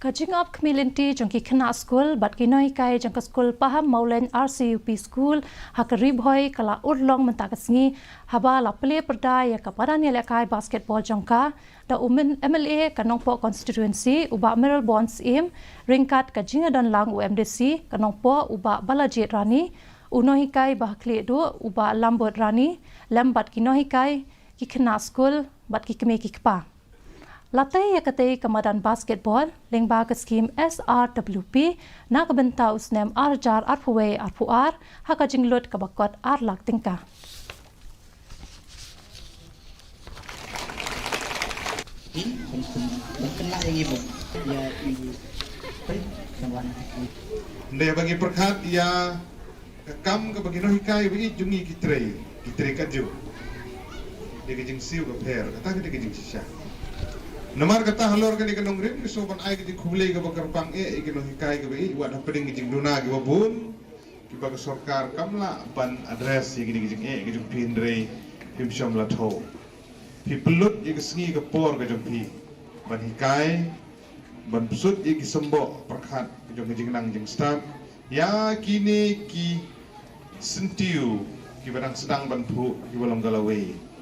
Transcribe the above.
Kajing up community jong ki khana school bat ki noi kai jong ka school paham maulen RCUP school hakarib hoi kala urlong mentakasngi haba la ple perda ya kaparan ya kai basketball jong ka da umen MLA kanongpo constituency uba Merrill Bonds im ringkat kajing dan lang UMDC kanongpo uba Balajit Rani unoi kai bahkle do uba Lambot Rani lambat ki noi kai ki khana school bat ki keme ki kpa Latai yakatay kamadan basketball lingba ke skim SRWP na kabenta usnem arjar arpuwe arpuar haka jinglot kabakot arlak tingka. Nde bagi perkat ya kam ke bagi nohikai bagi jungi kitre kaju. Dia kejing siu ke per kata dia kejing sisa. Nomor kata halor ke di kanong rim ke sopan ai ke khulei ke bakar pang ke no hikai ke bagi wa peding ke duna ke babun ke bagi sarkar kamla ban address ke di ke jung pindre pim syam la tho pi pelut ke sngi ke por ke jung pi ban hikai ban pusut ke sembo perkhat ke jung nang jing staff ya kini ki sentiu ki barang sedang ban pu ki walam galawe